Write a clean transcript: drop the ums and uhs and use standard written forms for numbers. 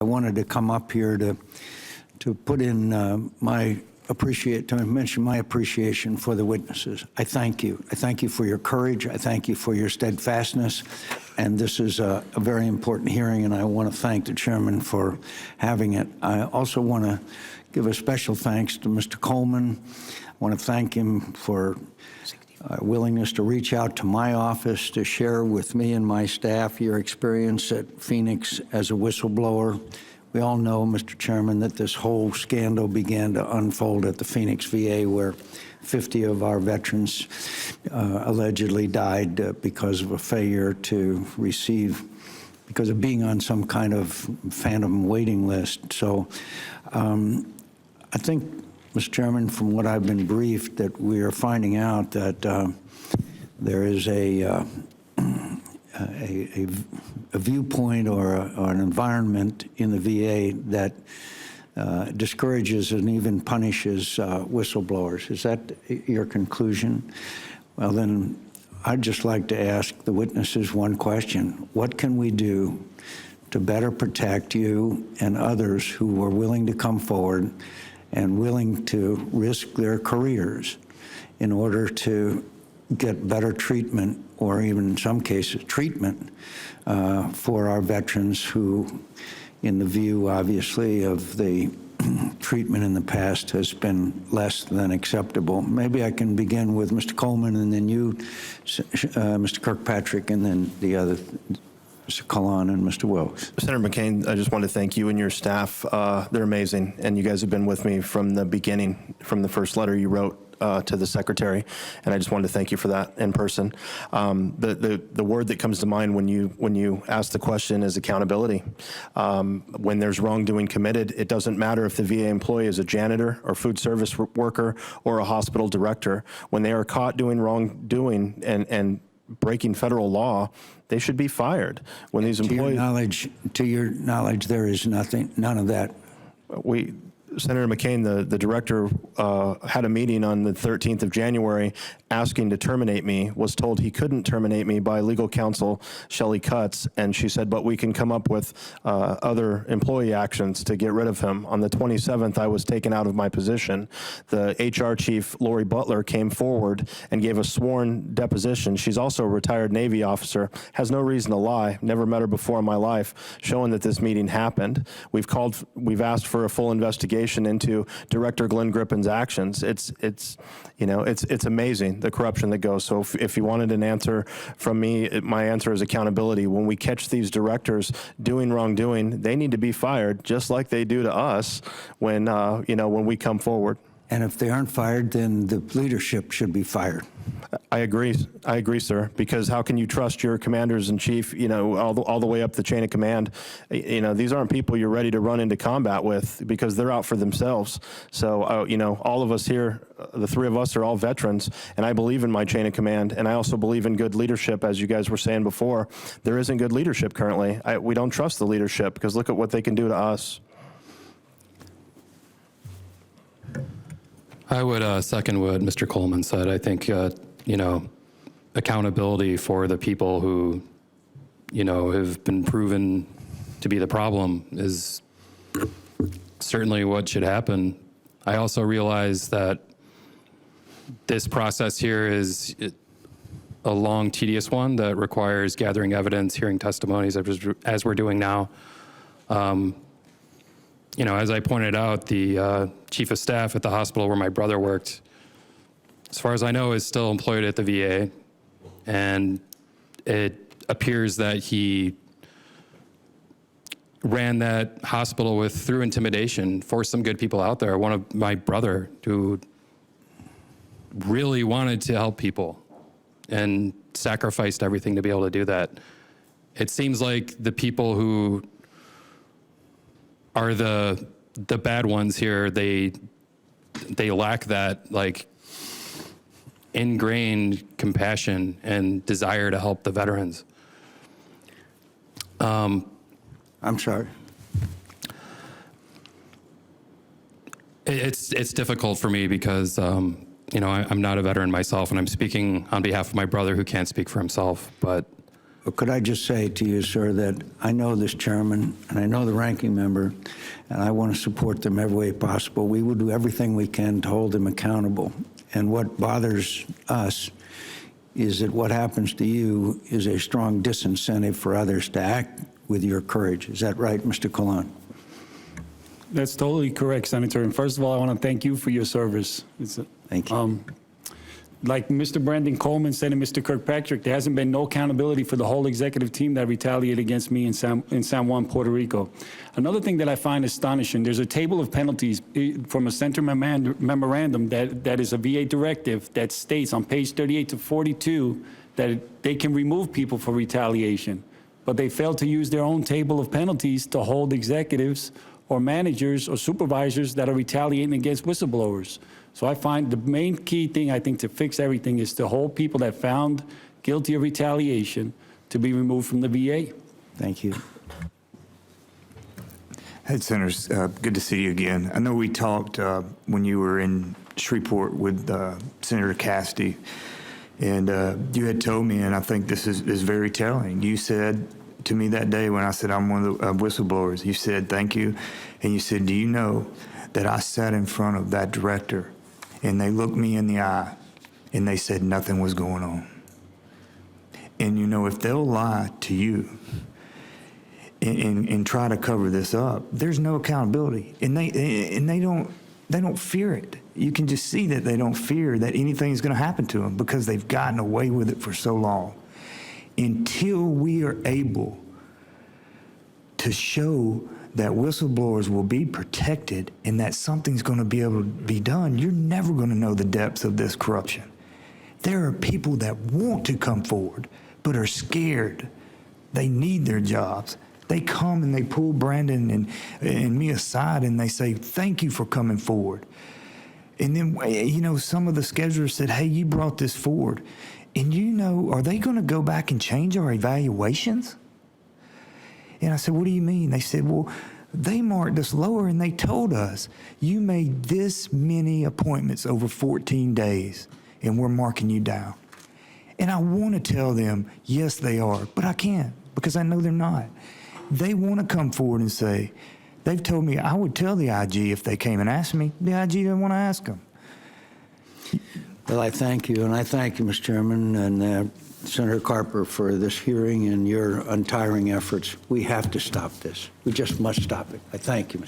I wanted to come up here to put in to mention my appreciation for the witnesses. I thank you. I thank you for your courage. I thank you for your steadfastness. And this is a very important hearing, and I want to thank the chairman for having it. I also want to give a special thanks to Mr. Coleman. I want to thank him for willingness to reach out to my office to share with me and my staff your experience at Phoenix as a whistleblower. We all know, Mr. Chairman, that this whole scandal began to unfold at the Phoenix VA, where 50 of our veterans allegedly died because of a failure to receive, because of being on some kind of phantom waiting list. So I think, Mr. Chairman, from what I've been briefed, that we are finding out that there is a viewpoint or an environment in the VA that discourages and even punishes whistleblowers. Is that your conclusion? Well, then I'd just like to ask the witnesses one question. What can we do to better protect you and others who are willing to come forward and willing to risk their careers in order to get better treatment, or even in some cases treatment, for our veterans who, in the view, obviously, of the treatment in the past has been less than acceptable. Maybe I can begin with Mr. Coleman, and then you, Mr. Kirkpatrick, and then the other, Mr. Cullen and Mr. Wilkes. Senator McCain, I just want to thank you and your staff. They're amazing, and you guys have been with me from the beginning, from the first letter you wrote to the secretary, and I just wanted to thank you for that in person. The word that comes to mind when you ask the question is accountability. When there's wrongdoing committed, it doesn't matter if the VA employee is a janitor or food service worker or a hospital director. When they are caught doing wrongdoing and breaking federal law, they should be fired. When these employees, to your knowledge, there is none of that. Senator McCain, the director, had a meeting on the 13th of January asking to terminate me, was told he couldn't terminate me by legal counsel Shelley Cutts, and she said, but we can come up with other employee actions to get rid of him. On the 27th, I was taken out of my position. The HR chief, Lori Butler, came forward and gave a sworn deposition. She's also a retired Navy officer, has no reason to lie, never met her before in my life, showing that this meeting happened. We've asked for a full investigation into Director Glenn Grippen's actions. It's amazing, the corruption that goes. So if you wanted an answer from me, my answer is accountability. When we catch these directors doing wrongdoing, they need to be fired, just like they do to us when we come forward. And if they aren't fired, then the leadership should be fired. I agree, sir, because how can you trust your commanders in chief, all the way up the chain of command? These aren't people you're ready to run into combat with, because they're out for themselves. So, all of us here, the three of us are all veterans, and I believe in my chain of command, and I also believe in good leadership, as you guys were saying before. There isn't good leadership currently. We don't trust the leadership, because look at what they can do to us. I would second what Mr. Coleman said. I think, accountability for the people who, have been proven to be the problem is certainly what should happen. I also realize that this process here is a long, tedious one that requires gathering evidence, hearing testimonies, as we're doing now. As I pointed out, the chief of staff at the hospital where my brother worked, as far as I know, is still employed at the VA. And it appears that he ran that hospital through intimidation, forced some good people out there. One of my brother who really wanted to help people and sacrificed everything to be able to do that. It seems like the people who are the bad ones here, they lack that ingrained compassion and desire to help the veterans. I'm sorry. It's difficult for me because I'm not a veteran myself, and I'm speaking on behalf of my brother who can't speak for himself. But could I just say to you, sir, that I know this chairman and I know the ranking member, and I want to support them every way possible. We will do everything we can to hold them accountable. And what bothers us is that what happens to you is a strong disincentive for others to act with your courage. Is that right, Mr. Colon? That's totally correct, Senator. And first of all, I want to thank you for your service. Thank you. Like Mr. Brandon Coleman said and Mr. Kirkpatrick, there hasn't been no accountability for the whole executive team that retaliated against me in San Juan, Puerto Rico. Another thing that I find astonishing, there's a table of penalties from a center memorandum that is a VA directive that states on page 38 to 42 that they can remove people for retaliation, but they failed to use their own table of penalties to hold executives or managers or supervisors that are retaliating against whistleblowers. So I find the main key thing, I think, to fix everything is to hold people that found guilty of retaliation to be removed from the VA. Thank you. Hey, Senators, good to see you again. I know we talked when you were in Shreveport with Senator Cassidy, and you had told me, and I think this is very telling, you said to me that day when I said I'm one of the whistleblowers, you said thank you, and you said, do you know that I sat in front of that director and they looked me in the eye and they said nothing was going on. And you know, if they'll lie to you and try to cover this up, there's no accountability, and they don't fear it. You can just see that they don't fear that anything's going to happen to them because they've gotten away with it for so long. Until we are able to show that whistleblowers will be protected and that something's going to be able to be done, you're never going to know the depths of this corruption. There are people that want to come forward but are scared. They need their jobs. They come and they pull Brandon and me aside and they say, thank you for coming forward. And then, you know, some of the schedulers said, hey, you brought this forward. And you know, are they going to go back and change our evaluations? And I said, what do you mean? They said, well, they marked us lower and they told us, you made this many appointments over 14 days and we're marking you down. And I want to tell them, yes, they are, but I can't because I know they're not. They want to come forward and say, they've told me I would tell the IG if they came and asked me. The IG didn't want to ask them. Well, I thank you, and I thank you, Mr. Chairman, and Senator Carper for this hearing and your untiring efforts. We have to stop this. We just must stop it. I thank you, Mr.